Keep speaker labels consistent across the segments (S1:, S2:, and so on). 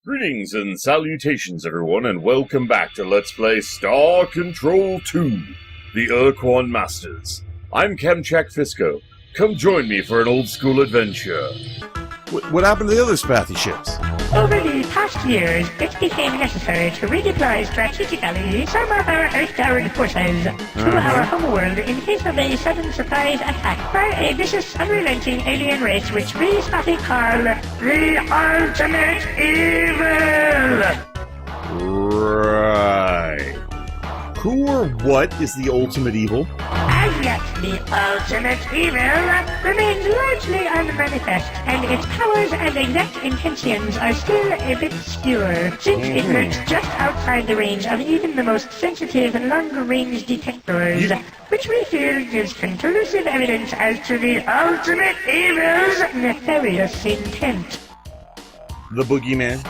S1: Greetings and salutations, everyone, and welcome back to Let's Play StarCon2, the Urquan Masters. I'm Chemcheck Fisco. Come join me for an old-school adventure.
S2: What happened to the other spathy ships?
S3: Over the past years, it became necessary to redeploy strategically some of our Earth-bound forces to our homeworld in case of a sudden surprise attack by a vicious, unrelenting alien race which we Spathy call the Ultimate Evil!
S2: Right. Who or what is the ultimate evil?
S3: As yet, the Ultimate Evil remains largely unmanifest, and its powers and exact intentions are still a bit obscure, since it lurks just outside the range of even the most sensitive long-range detectors, which we feel gives conclusive evidence as to the Ultimate Evil's nefarious intent.
S2: The boogeyman?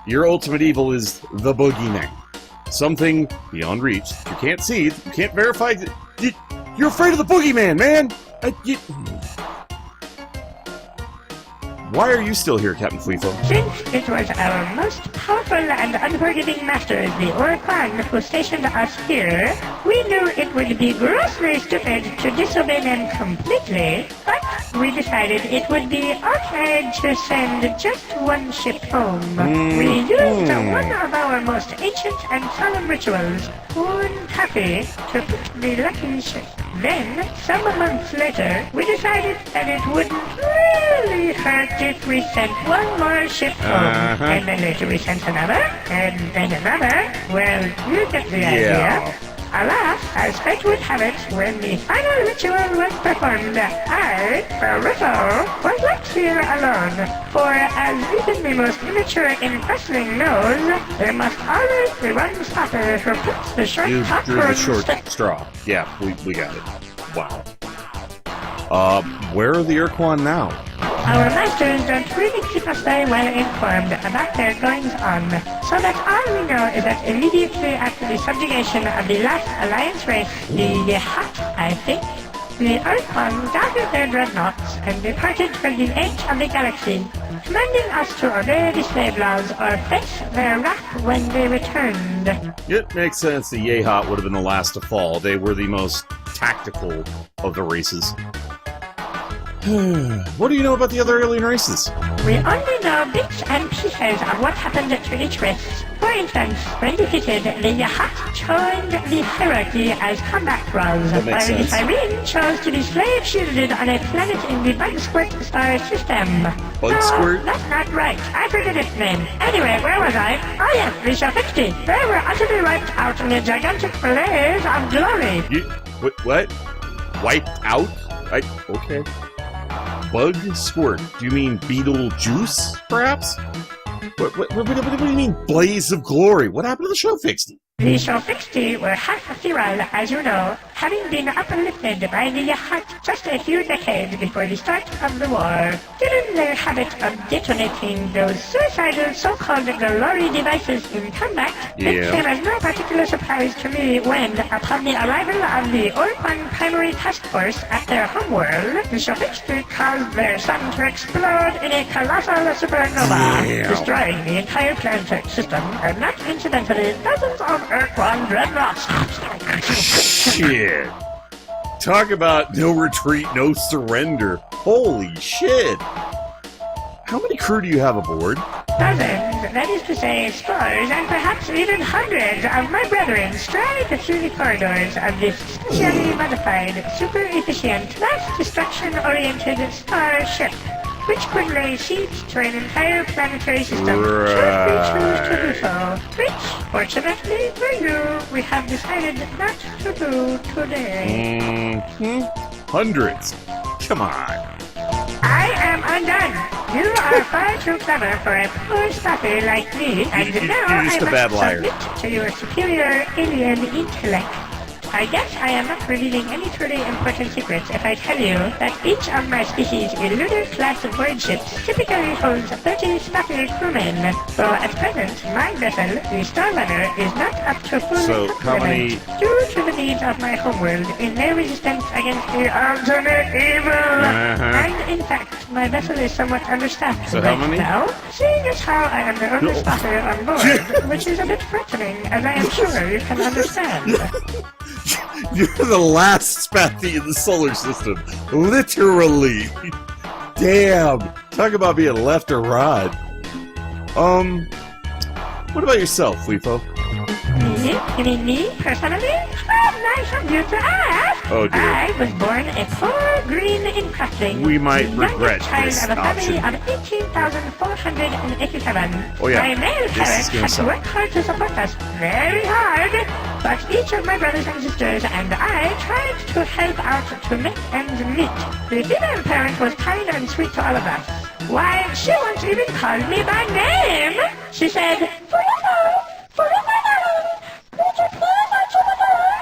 S2: Your ultimate evil is the boogeyman. Something beyond reach. You can't see it. You can't verify it. You're afraid of the boogeyman, man! Why are you still here, Captain Fwiffo?
S3: Since it was our most powerful and unforgiving masters, the Urquan, who stationed us here, we knew it would be grossly stupid to disobey them completely, but we decided it would be okay to send just one ship home. We used one of our most ancient and solemn rituals, Un Happy, to pick the lucky ship. Then, some months later, we decided that it wouldn't really hurt if we sent one more ship home. And then later we sent another, and then another. Well, you get the idea. Alas, as fate would have it, when the final ritual was performed, I, Fwiffo, was left here alone. For as even the most immature in wrestling knows, there must always be one stopper who puts the short top
S2: You drew the short straw. Yeah, we got it. Wow. Where are the Urquan now?
S3: Our masters don't really keep us very well informed about their goings-on, so that all we know is that immediately after the subjugation of the last Alliance race, the Yahat, I think, the Urquan gathered their dreadnoughts and departed for the edge of the galaxy, commanding us to obey the slave laws or face their wrath when they returned.
S2: It makes sense the Yahat would have been the last to fall. They were the most tactical of the races. What do you know about the other alien races?
S3: We only know bits and pieces of what happened to each race. For instance, when defeated, the Yahat joined the hierarchy as combat roles, while the Cyrene chose to be slave-shielded on a planet in the Bug Squirt star system.
S2: Bug Squirt?
S3: No, that's not right. I forget its name. Anyway, where was I? Oh yes, the Shafixti. They were utterly wiped out in a gigantic blaze of glory.
S2: What? Wiped out? Okay. Bug Squirt? Do you mean Beetlejuice, perhaps? What do you mean, Blaze of Glory? What happened to the Showfixty?
S3: The Showfixty were half feral, as you know, having been uplifted by the Yahat just a few decades before the start of the war. Given their habit of detonating those suicidal so-called glory devices in combat, it came as no particular surprise to me when, upon the arrival of the Urquan Primary Task Force at their homeworld, the Showfixty caused their sun to explode in a colossal supernova, destroying the entire planetary system, and not incidentally dozens of Urquan dreadnoughts.
S2: Shit. Talk about no retreat, no surrender. Holy shit. How many crew do you have aboard?
S3: Dozens, that is to say scores and perhaps even hundreds of my brethren stride through the corridors of this specially modified, super-efficient, mass destruction-oriented starship, which could lay siege to an entire planetary system should we choose to do so, which, fortunately for you, we have decided not to do today.
S2: Hundreds. Come on.
S3: I am undone. You are far too clever for a poor stuffy like me, and now I must submit to your superior alien intellect. I guess I am not revealing any truly important secrets if I tell you that each of my species' lunar-class void ships typically holds 30 spotted crewmen, though at present, my vessel, the StarRunner, is not up to full
S2: So, how many-
S3: complement due to the needs of my homeworld in their resistance against the ultimate evil. And in fact, my vessel is somewhat understaffed
S2: So how
S3: right
S2: many?
S3: now, seeing as how I am the only spotter on board, which is a bit frightening, as I am sure you can understand.
S2: You're the last Spathy in the solar system. Literally. Damn. Talk about being left or right. What about yourself, Fwiffo?
S3: Me? You mean me, personally? Oh, nice of you to ask!
S2: Oh, dear.
S3: I was born a poor green incrusting.
S2: We might
S3: the
S2: regret
S3: youngest child
S2: this
S3: of a family
S2: option.
S3: of 18,487.
S2: Oh, yeah.
S3: My male
S2: This is
S3: parents
S2: gonna
S3: had
S2: suck.
S3: to work hard to support us, very hard. But each of my brothers and sisters and I tried to help out to make ends meet. The female parent was kind and sweet to all of us. Why, she once even called me by name. She said, Fwiffo, would you please answer the door?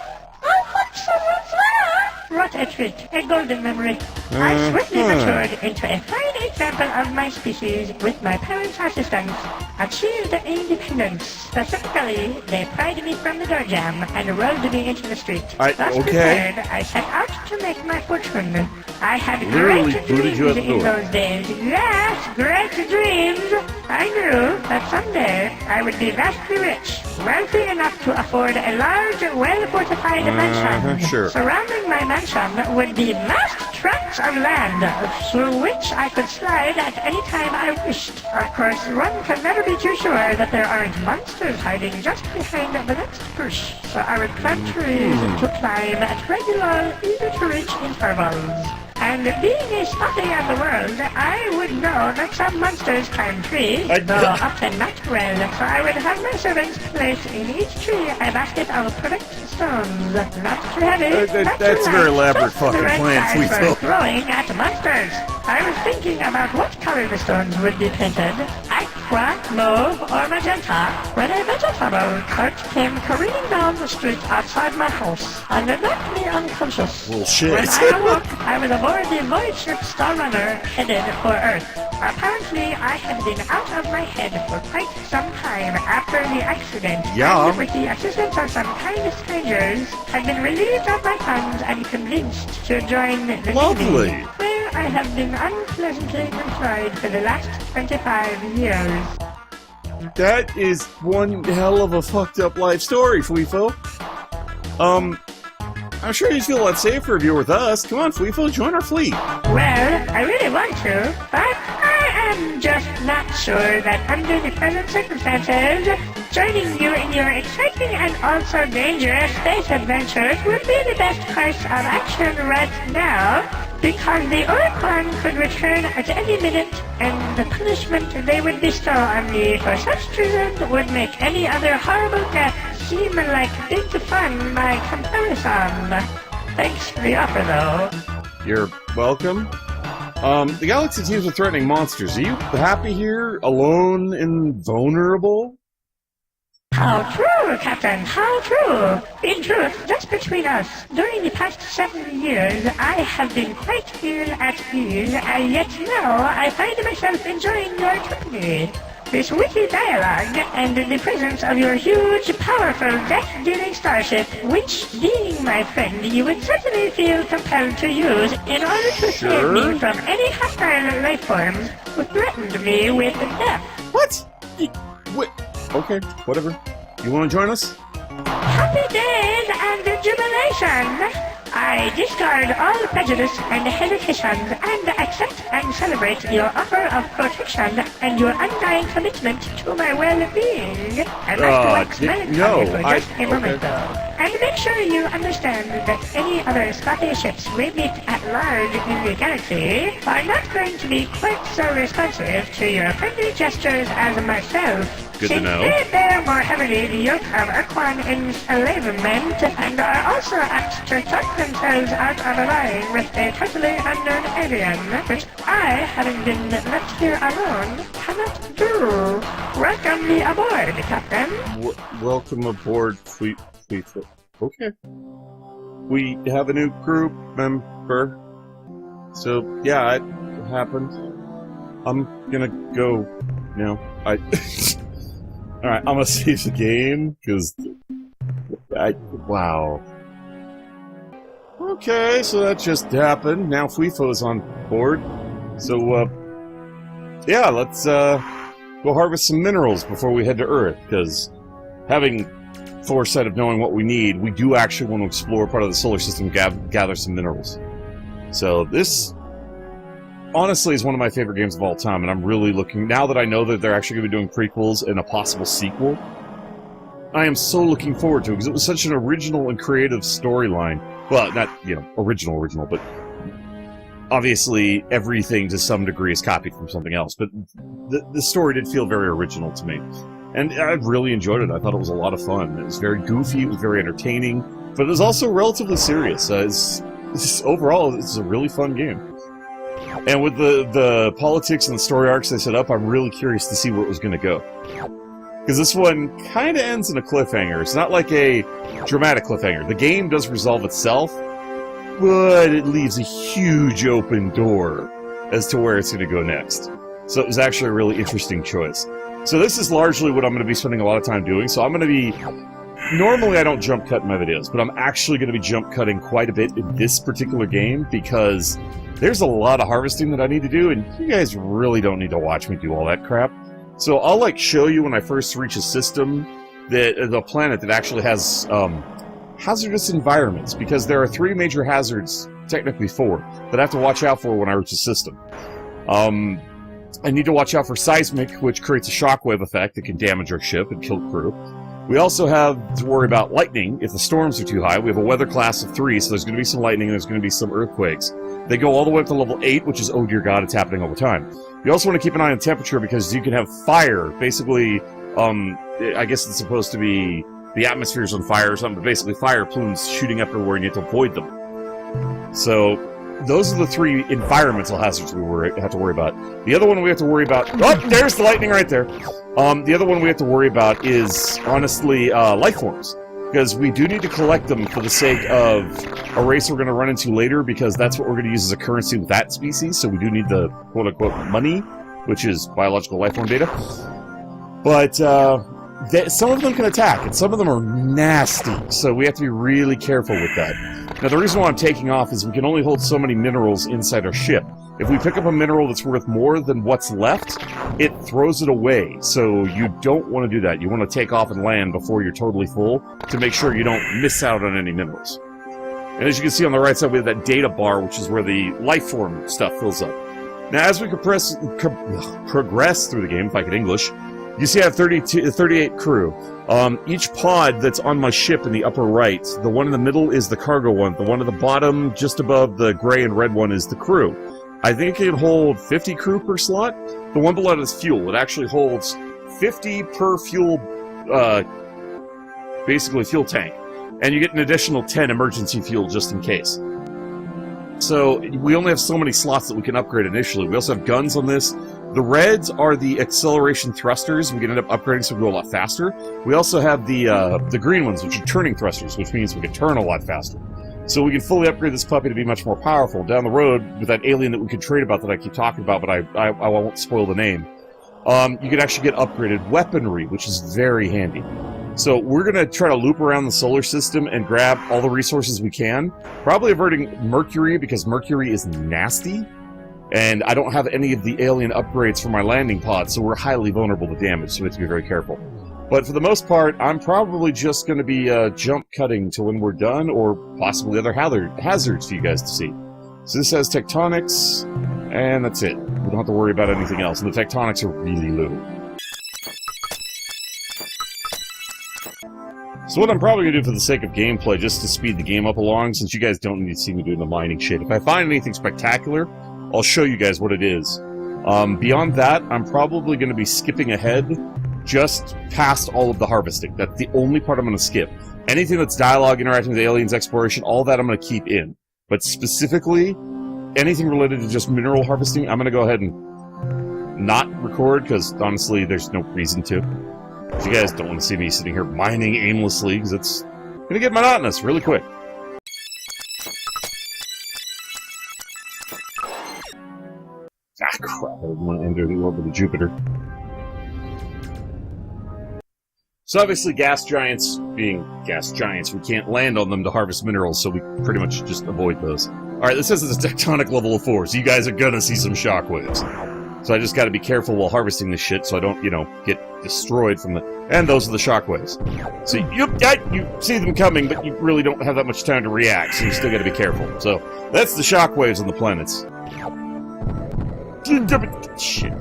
S3: I think someone's there. What a treat, a golden memory. I swiftly matured into a fine example of my species with my parents' assistance. Achieved independence. Specifically, they pried me from the door jam and rolled me into the street. Thus prepared, I set out to make my fortune. I had
S2: Literally
S3: great
S2: booted you out
S3: dreams
S2: the
S3: in
S2: door.
S3: those days. Yes, great dreams. I knew that someday I would be vastly rich, wealthy enough to afford a large, well-fortified mansion.
S2: Sure.
S3: Surrounding my mansion would be vast tracts of land through which I could slide at any time I wished. Of course, one can never be too sure that there aren't monsters hiding just behind the next bush. So I would plant trees to climb at regular, easy-to-reach intervals. And being a spotty of the world, I would know that some monsters climb trees, though often not well, so I would have my servants place in each tree a basket of perfect stones. Not too heavy, not too
S2: That's a very
S3: light,
S2: elaborate
S3: just the
S2: fucking
S3: right
S2: plan,
S3: size for
S2: Fwiffo.
S3: throwing at monsters. I was thinking about what color the stones would be painted. Aqua, mauve, or magenta, when a vegetable cart came careening down the street outside my house and knocked me unconscious.
S2: Bullshit.
S3: When I awoke, I was aboard the void ship StarRunner headed for Earth. Apparently, I had been out of my head for quite some time after the accident.
S2: Yeah.
S3: And with the assistance of some kind strangers, had been relieved of my funds and convinced to join the
S2: Lovely.
S3: Navy, where I have been unpleasantly employed for the last 25 years.
S2: That is one hell of a fucked up life story, Fwiffo. I'm sure you'd feel a lot safer if you were with us. Come on, Fwiffo, join our fleet.
S3: Well, I really want to, but I am just not sure that under the present circumstances, joining you in your exciting and also dangerous space adventures would be the best course of action right now, because the Oricon could return at any minute, and the punishment they would bestow on me for such treason would make any other horrible death seem like big fun by comparison. Thanks for the offer, though.
S2: You're welcome. The galaxy teams are threatening monsters. Are you happy here, alone and vulnerable?
S3: How true, Captain, how true! In truth, just between us, during the past 7 years, I have been quite ill at ease, and yet now I find myself enjoying your company. This witty dialogue, and the presence of your huge, powerful, death-dealing starship, which, being my friend, you would certainly feel compelled to use in order to save me from any hostile life forms who threatened me with death.
S2: What? What? Okay, whatever. You want to join us?
S3: Happy days and jubilation! I discard all prejudice and hesitations and accept and celebrate your offer of protection and your undying commitment to my well-being. I must wax melancholy for just a moment, though. And make sure you understand that any other spotty ships we meet at large in the galaxy are not going to be quite so responsive to your friendly gestures as myself.
S2: Good to
S3: Since
S2: know.
S3: they bear more heavily the yoke of Urquan enslavement and are also apt to talk themselves out of line with a totally unknown alien, which I, having been left here alone, cannot do. Welcome me aboard, Captain.
S2: Welcome aboard, Fwiffo. okay. We have a new group member. So, yeah, it happened. I'm gonna go now. Alright, I'm gonna save the game, because... Wow. Okay, so that just happened. Now Fwifo's on board. So, yeah, let's, go harvest some minerals before we head to Earth, because having foresight of knowing what we need, we do actually want to explore part of the solar system, gather some minerals. So this, honestly, is one of my favorite games of all time, and I'm really looking, now that I know that they're actually going to be doing prequels and a possible sequel, I am so looking forward to it, because it was such an original and creative storyline. Well, not, you know, original, but obviously everything to some degree is copied from something else, but the story did feel very original to me. And I really enjoyed it. I thought it was a lot of fun. It was very goofy, it was very entertaining, but it was also relatively serious. Overall, it's a really fun game. And with the politics and the story arcs they set up, I'm really curious to see where it was going to go. Because this one kind of ends in a cliffhanger. It's not like a dramatic cliffhanger. The game does resolve itself, but it leaves a huge open door as to where it's going to go next. So it was actually a really interesting choice. So this is largely what I'm going to be spending a lot of time doing. So I'm going to be... Normally I don't jump cut in my videos, but I'm actually going to be jump cutting quite a bit in this particular game because there's a lot of harvesting that I need to do, and you guys really don't need to watch me do all that crap. So I'll, like, show you when I first reach a system, the planet that actually has hazardous environments, because there are 3 major hazards, technically 4, that I have to watch out for when I reach a system. I need to watch out for seismic, which creates a shockwave effect that can damage our ship and kill crew. We also have to worry about lightning if the storms are too high. We have a weather class of 3, so there's going to be some lightning and there's going to be some earthquakes. They go all the way up to level 8, which is, oh dear God, it's happening all the time. You also want to keep an eye on temperature because you can have fire. Basically, I guess it's supposed to be the atmosphere's on fire or something, but basically fire plumes shooting up everywhere and you have to avoid them. So those are the 3 environmental hazards we have to worry about. The other one we have to worry about... Oh, there's the lightning right there! The other one we have to worry about is, honestly, life forms. Because we do need to collect them for the sake of a race we're going to run into later, because that's what we're going to use as a currency with that species, so we do need the quote-unquote money, which is biological life form data. But, some of them can attack, and some of them are nasty, so we have to be really careful with that. Now, the reason why I'm taking off is we can only hold so many minerals inside our ship. If we pick up a mineral that's worth more than what's left, it throws it away, so you don't want to do that. You want to take off and land before you're totally full to make sure you don't miss out on any minerals. And as you can see on the right side, we have that data bar, which is where the life form stuff fills up. Now, as we progress through the game, if I could English, you see I have 38 crew. Each pod that's on my ship in the upper right, the one in the middle is the cargo one, the one at the bottom, just above the gray and red one, is the crew. I think it can hold 50 crew per slot. The one below it is fuel. It actually holds 50 per fuel, basically fuel tank. And you get an additional 10 emergency fuel just in case. So we only have so many slots that we can upgrade initially. We also have guns on this. The reds are the acceleration thrusters. We can end up upgrading so we go a lot faster. We also have the green ones, which are turning thrusters, which means we can turn a lot faster. So we can fully upgrade this puppy to be much more powerful. Down the road, with that alien that we could trade about that I keep talking about, but I won't spoil the name, you can actually get upgraded weaponry, which is very handy. So we're going to try to loop around the solar system and grab all the resources we can, probably averting Mercury, because Mercury is nasty, and I don't have any of the alien upgrades for my landing pod, so we're highly vulnerable to damage, so we have to be very careful. But for the most part, I'm probably just going to be jump cutting to when we're done, or possibly other hazards for you guys to see. So this has tectonics, and that's it. We don't have to worry about anything else, and the tectonics are really low. So what I'm probably going to do for the sake of gameplay, just to speed the game up along, since you guys don't need to see me doing the mining shit, if I find anything spectacular, I'll show you guys what it is. Beyond that, I'm probably going to be skipping ahead just past all of the harvesting. That's the only part I'm going to skip. Anything that's dialogue, interacting with aliens, exploration, all that I'm going to keep in. But specifically, anything related to just mineral harvesting, I'm going to go ahead and not record, because honestly, there's no reason to. If you guys don't want to see me sitting here mining aimlessly, because it's Gonna get monotonous really quick. Ah, crap. I want to enter the orbit of Jupiter. So obviously gas giants, being gas giants, we can't land on them to harvest minerals, so we pretty much just avoid those. Alright, this says it's a tectonic level of 4, so you guys are gonna see some shockwaves. So I just gotta be careful while harvesting this shit so I don't, get destroyed from the... And those are the shockwaves. So you see them coming, but you really don't have that much time to react, so you still gotta be careful. So, that's the shockwaves on the planets. Shit.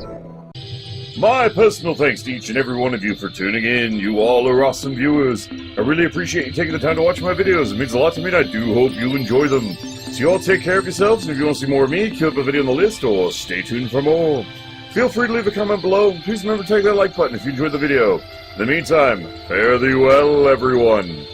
S1: My personal thanks to each and every one of you for tuning in. You all are awesome viewers. I really appreciate you taking the time to watch my videos. It means a lot to me, and I do hope you enjoy them. So you all take care of yourselves, and if you want to see more of me, queue up a video on the list, or stay tuned for more. Feel free to leave a comment below. Please remember to take that like button if you enjoyed the video. In the meantime, fare thee well, everyone.